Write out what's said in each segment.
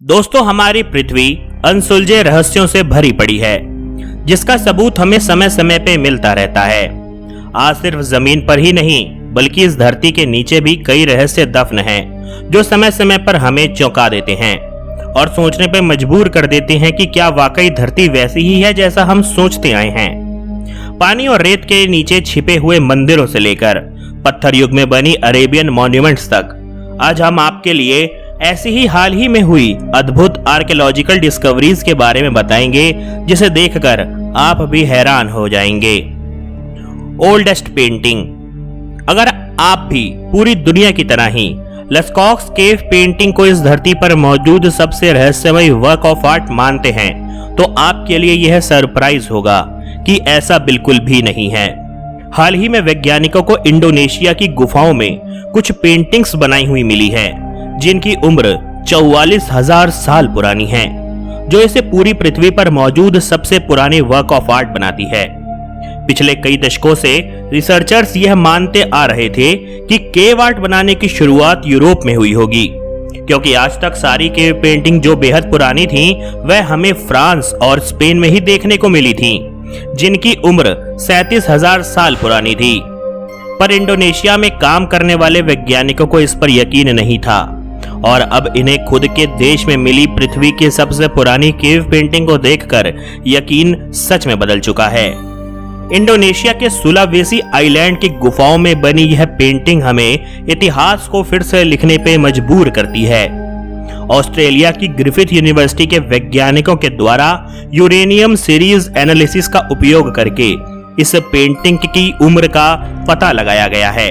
दोस्तों, हमारी पृथ्वी अनसुलझे रहस्यों से भरी पड़ी है, जिसका सबूत हमें समय समय पे मिलता रहता है। आज सिर्फ जमीन पर ही नहीं, बल्कि इस धरती के नीचे भी कई रहस्य दफन हैं, जो समय समय पर हमें चौंका देते हैं और सोचने पे मजबूर कर देते हैं कि क्या वाकई धरती वैसी ही है जैसा हम सोचते आए हैं। पानी और रेत के नीचे छिपे हुए मंदिरों से लेकर पत्थर युग में बनी अरेबियन मॉन्यूमेंट्स तक, आज हम आपके लिए ऐसी ही हाल ही में हुई अद्भुत आर्कियोलॉजिकल डिस्कवरीज के बारे में बताएंगे, जिसे देखकर आप भी हैरान हो जाएंगे। Oldest painting. अगर आप भी पूरी दुनिया की तरह ही लस्कॉक्स केव पेंटिंग को इस धरती पर मौजूद सबसे रहस्यमय वर्क ऑफ आर्ट मानते हैं, तो आपके लिए यह सरप्राइज होगा कि ऐसा बिल्कुल भी नहीं है। हाल ही में वैज्ञानिकों को इंडोनेशिया की गुफाओं में कुछ पेंटिंग्स बनाई हुई मिली है, जिनकी उम्र 44,000 साल पुरानी है, जो इसे पूरी पृथ्वी पर मौजूद सबसे पुराने वर्क ऑफ आर्ट बनाती है। पिछले कई दशकों से रिसर्चर्स यह मानते आ रहे थे कि केव आर्ट बनाने की शुरुआत यूरोप में हुई होगी, क्योंकि आज तक सारी केव पेंटिंग जो बेहद पुरानी थी, वह हमें फ्रांस और स्पेन में ही देखने को मिली थी, जिनकी उम्र 37,000 साल पुरानी थी। पर इंडोनेशिया में काम करने वाले वैज्ञानिकों को इस पर यकीन नहीं था, और अब इन्हें खुद के देश में मिली पृथ्वी की सबसे पुरानी केव पेंटिंग को देखकर यकीन सच में बदल चुका है। इंडोनेशिया के सुलावेसी आइलैंड की गुफाओं में बनी यह पेंटिंग हमें इतिहास को फिर से लिखने पे मजबूर करती है। ऑस्ट्रेलिया की ग्रिफिथ यूनिवर्सिटी के वैज्ञानिकों के द्वारा यूरेनियम सीरीज एनालिसिस का उपयोग करके इस पेंटिंग की उम्र का पता लगाया गया है।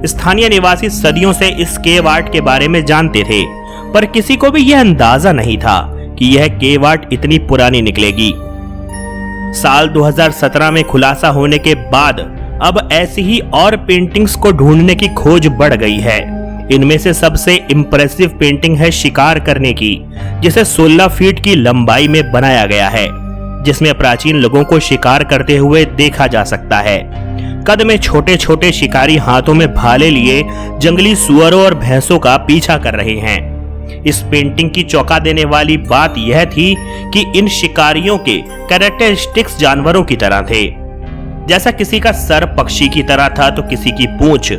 स्थानीय निवासी सदियों से इस केव आर्ट के बारे में जानते थे, पर किसी को भी यह अंदाजा नहीं था कि यह केव आर्ट इतनी पुरानी निकलेगी। साल 2017 में खुलासा होने के बाद अब ऐसी ही और पेंटिंग्स को ढूंढने की खोज बढ़ गई है। इनमें से सबसे इंप्रेसिव पेंटिंग है शिकार करने की, जिसे 16 फीट की लंबाई में बनाया गया है, जिसमें प्राचीन लोगों को शिकार करते हुए देखा जा सकता है। कद में छोटे छोटे शिकारी हाथों में भाले लिए जंगली सुअरों और भैंसों का पीछा कर रहे हैं। इस पेंटिंग की चौंका देने वाली बात यह थी कि इन शिकारियों के कैरेक्टरिस्टिक्स जानवरों की तरह थे। जैसा किसी का सर पक्षी की तरह था तो किसी की पूंछ।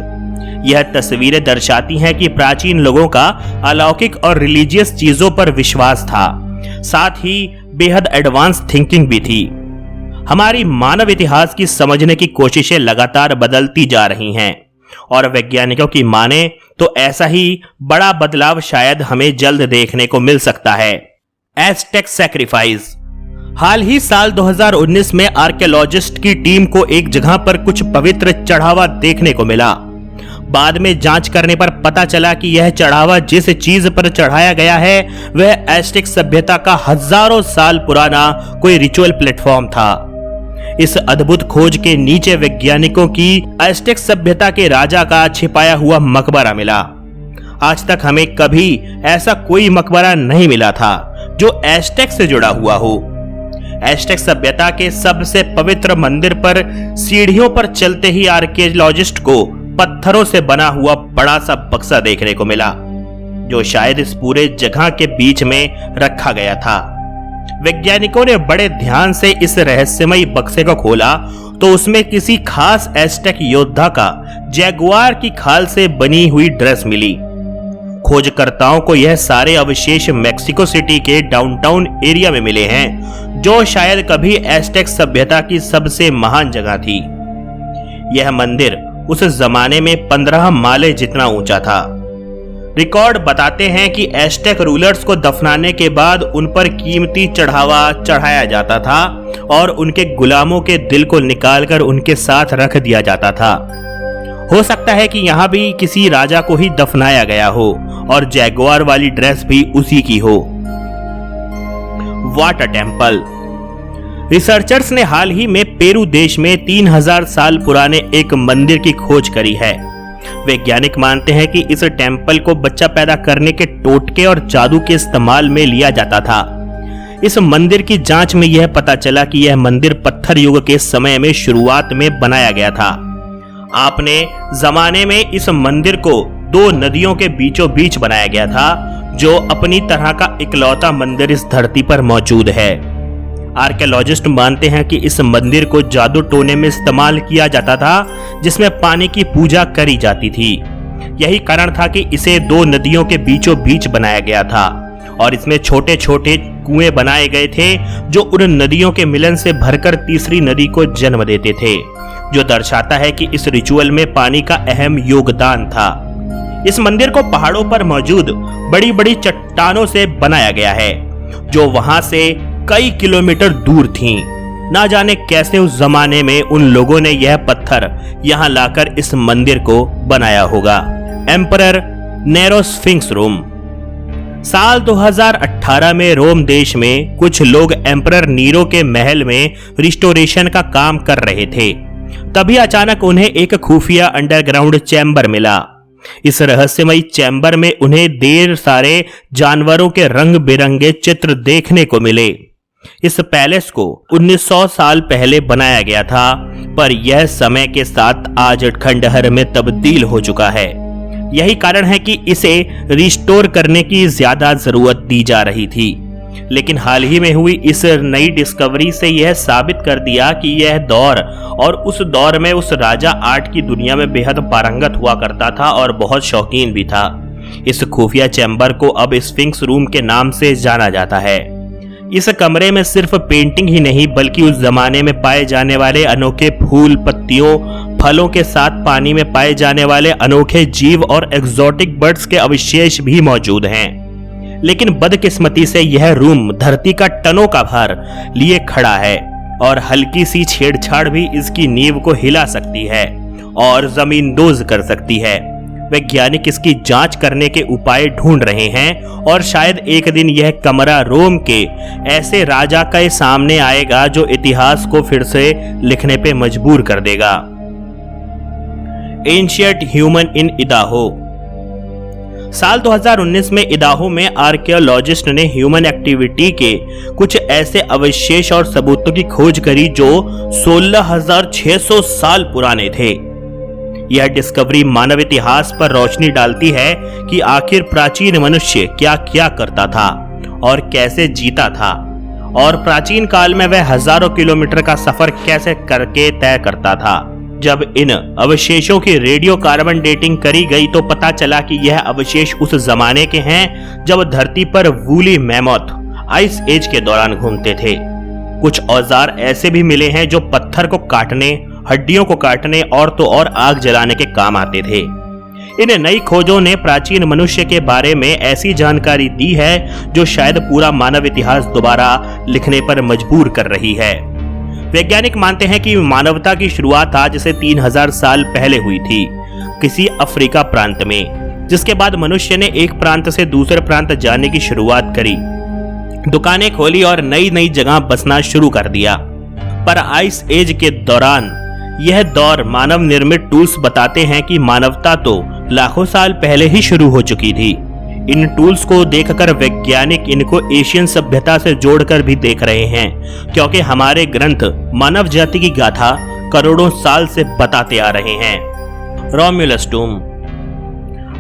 यह तस्वीरें दर्शाती हैं कि प्राचीन लोगों का अलौकिक और रिलीजियस चीजों पर विश्वास था, साथ ही बेहद एडवांस थिंकिंग भी थी। हमारी मानव इतिहास की समझने की कोशिशें लगातार बदलती जा रही हैं, और वैज्ञानिकों की माने तो ऐसा ही बड़ा बदलाव शायद हमें जल्द देखने को मिल सकता है। Aztec sacrifice. हाल ही साल 2019 में आर्कियोलॉजिस्ट की टीम को एक जगह पर कुछ पवित्र चढ़ावा देखने को मिला। बाद में जांच करने पर पता चला कि यह चढ़ावा जिस चीज पर चढ़ाया गया है, वह एज़टेक सभ्यता का हजारों साल पुराना कोई रिचुअल प्लेटफॉर्म था। इस अद्भुत खोज के नीचे वैज्ञानिकों की एज़टेक सभ्यता के राजा का छिपाया हुआ मकबरा मिला। आज तक हमें कभी ऐसा कोई मकबरा नहीं मिला था जो एज़टेक से जुड़ा हुआ हो। एज़टेक सभ्यता के सबसे पवित्र मंदिर पर सीढ़ियों पर चलते ही आर्कियोलॉजिस्ट को पत्थरों से बना हुआ बड़ा सा बक्सा देखने को मिला, जो शायद इस पूरे जगह के बीच में रखा गया था। वैज्ञानिकों ने बड़े ध्यान से इस रहस्यमयी बक्से को खोला तो उसमें किसी खास एज़टेक योद्धा का जैगुआर की खाल से बनी हुई ड्रेस मिली। खोजकर्ताओं को यह सारे अवशेष मेक्सिको सिटी के डाउनटाउन एरिया में मिले हैं, जो शायद कभी एज़टेक सभ्यता की सबसे महान जगह थी। यह मंदिर उस जमाने में 15 माले जितना ऊंचा था। रिकॉर्ड बताते हैं कि एज़टेक रूलर्स को दफनाने के बाद उन पर कीमती चढ़ावा चढ़ाया जाता था और उनके गुलामों के दिल को निकालकर उनके साथ रख दिया जाता था। हो सकता है कि यहाँ भी किसी राजा को ही दफनाया गया हो और जैगुआर वाली ड्रेस भी उसी की हो। Water temple. रिसर्चर्स ने हाल ही में पेरू देश में 3000 साल पुराने एक मंदिर की खोज करी है। वैज्ञानिक मानते हैं कि इस टेम्पल को बच्चा पैदा करने के टोटके और जादू के इस्तेमाल में लिया जाता था। इस मंदिर की जांच में यह पता चला कि यह मंदिर पत्थर युग के समय में शुरुआत में बनाया गया था। आपने जमाने में इस मंदिर को 2 नदियों के बीचों बीच बनाया गया था, जो अपनी तरह का इकलौता मंदिर इस धरती पर मौजूद है। आर्कियोलॉजिस्ट मानते हैं कि इस मंदिर को जादू टोने में इस्तेमाल किया जाता था, जिसमें पानी की पूजा करी जाती थी। यही कारण था कि इसे दो नदियों के बीचों बीच बनाया गया था और इसमें छोटे छोटे कुएं बनाए गए थे जो उन नदियों के मिलन से भरकर तीसरी नदी को जन्म देते थे, जो दर्शाता है कि इस रिचुअल में पानी का अहम योगदान था। इस मंदिर को पहाड़ों पर मौजूद बड़ी बड़ी चट्टानों से बनाया गया है, जो वहां से कई किलोमीटर दूर थीं। ना जाने कैसे उस जमाने में उन लोगों ने यह पत्थर यहां लाकर इस मंदिर को बनाया होगा। एम्परर नेरो स्फिंक्स रोम। साल 2018 में रोम देश में कुछ लोग एम्परर नीरो के महल में रिस्टोरेशन का काम कर रहे थे। तभी अचानक उन्हें एक खुफिया अंडरग्राउंड चैम्बर मिला। इस रहस्यमयी चैम्बर में उन्हें ढेर सारे जानवरों के रंग बिरंगे चित्र देखने को मिले। इस पैलेस को 1900 साल पहले बनाया गया था, पर यह समय के साथ आज खंडहर में तब्दील हो चुका है। यही कारण है कि इसे रिस्टोर करने की ज्यादा जरूरत दी जा रही थी। लेकिन हाल ही में हुई इस नई डिस्कवरी से यह साबित कर दिया कि यह दौर और उस दौर में उस राजा आर्ट की दुनिया में बेहद पारंगत हुआ करता था और बहुत शौकीन भी था। इस खुफिया चैम्बर को अब स्फिंक्स रूम के नाम से जाना जाता है। इस कमरे में सिर्फ पेंटिंग ही नहीं बल्कि उस जमाने में पाए जाने वाले अनोखे फूल, पत्तियों, फलों के साथ पानी में पाए जाने वाले अनोखे जीव और एक्सोटिक बर्ड्स के अवशेष भी मौजूद हैं। लेकिन बदकिस्मती से यह रूम धरती का टनों का भार लिए खड़ा है और हल्की सी छेड़छाड़ भी इसकी नींव को हिला सकती है और जमींदोज कर सकती है। वैज्ञानिक इसकी जांच करने के उपाय ढूंढ रहे हैं और शायद एक दिन यह कमरा रोम के ऐसे राजा के सामने आएगा जो इतिहास को फिर से लिखने पे मजबूर कर देगा। Ancient human in इदाहो। साल 2019 में इदाहो में आर्कियोलॉजिस्ट ने ह्यूमन एक्टिविटी के कुछ ऐसे अवशेष और सबूतों की खोज करी जो 16,600 साल पुराने थे। यह डिस्कवरी मानव इतिहास पर रोशनी डालती है कि आखिर प्राचीन मनुष्य क्या क्या करता था और कैसे जीता था, और प्राचीन काल में वह हजारों किलोमीटर का सफर कैसे करके तय करता था। जब इन अवशेषों की रेडियो कार्बन डेटिंग करी गई तो पता चला कि यह अवशेष उस जमाने के हैं जब धरती पर वूली मैमोथ आइस एज के दौरान घूमते थे। कुछ औजार ऐसे भी मिले हैं जो पत्थर को काटने, हड्डियों को काटने और तो और आग जलाने के काम आते थे। इन नई खोजों ने प्राचीन मनुष्य के बारे में ऐसी जानकारी दी है जो शायद पूरा मानव इतिहास दोबारा लिखने पर मजबूर कर रही है। वैज्ञानिक मानते हैं कि मानवता की शुरुआत आज से 3000 साल पहले हुई थी किसी अफ्रीका प्रांत में, जिसके बाद मनुष्य ने एक प्रांत से दूसरे प्रांत जाने की शुरुआत करी, दुकानें खोली और नई नई जगह बसना शुरू कर दिया। पर आइस एज के दौरान यह दौर मानव निर्मित टूल्स बताते हैं कि मानवता तो लाखों साल पहले ही शुरू हो चुकी थी। इन टूल्स को देखकर वैज्ञानिक इनको एशियन सभ्यता से जोड़कर भी देख रहे हैं, क्योंकि हमारे ग्रंथ मानव जाति की गाथा करोड़ों साल से बताते आ रहे हैं। रोम्युलस टूम।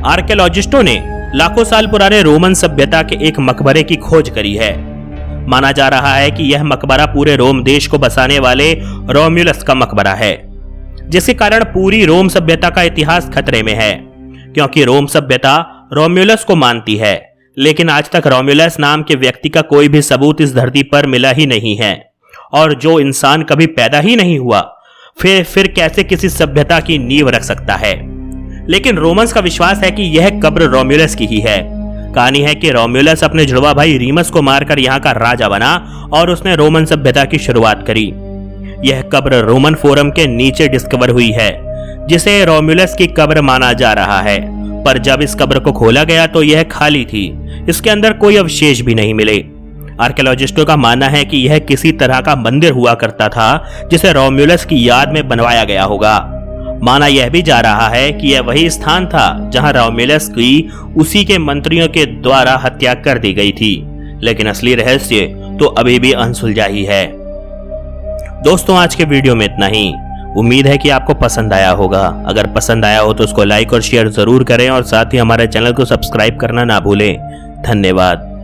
आर्कियोलॉजिस्टों ने लाखों साल पुराने रोमन सभ्यता के एक मकबरे की खोज करी है। माना जा रहा है कि यह मकबरा पूरे रोम देश को बसाने वाले रोम्युलस का मकबरा है, जिसके कारण पूरी रोम सभ्यता का इतिहास खतरे में है, क्योंकि रोम सभ्यता रोम्युलस को मानती है, लेकिन आज तक रोम्युलस नाम के व्यक्ति का कोई भी सबूत इस धरती पर मिला ही नहीं है। और जो इंसान कभी पैदा ही नहीं हुआ फिर कैसे किसी सभ्यता की नींव रख सकता है। लेकिन रोमन्स का विश्वास है कि यह कब्र रोम्युलस की ही है। कहानी है कि रोम्युलस अपने जुड़वा भाई रीमस को मारकर यहाँ का राजा बना और उसने रोमन सभ्यता की शुरुआत करी। यह कब्र रोमन फोरम के नीचे डिस्कवर हुई है, जिसे रोम्युलस की कब्र माना जा रहा है। पर जब इस कब्र को खोला गया तो यह खाली थी, इसके अंदर कोई अवशेष भी नहीं मिले। आर्कियोलॉजिस्टों का मानना है कि यह किसी तरह का मंदिर हुआ करता था जिसे रोम्युलस की याद में बनवाया गया होगा। माना यह भी जा रहा है कि यह वही स्थान था जहां रोम्युलस की उसी के मंत्रियों के द्वारा हत्या कर दी गई थी, लेकिन असली रहस्य तो अभी भी अनसुलझा ही है। दोस्तों, आज के वीडियो में इतना ही। उम्मीद है कि आपको पसंद आया होगा। अगर पसंद आया हो तो उसको लाइक और शेयर जरूर करें और साथ ही हमारे चैनल को सब्सक्राइब करना ना भूलें। धन्यवाद।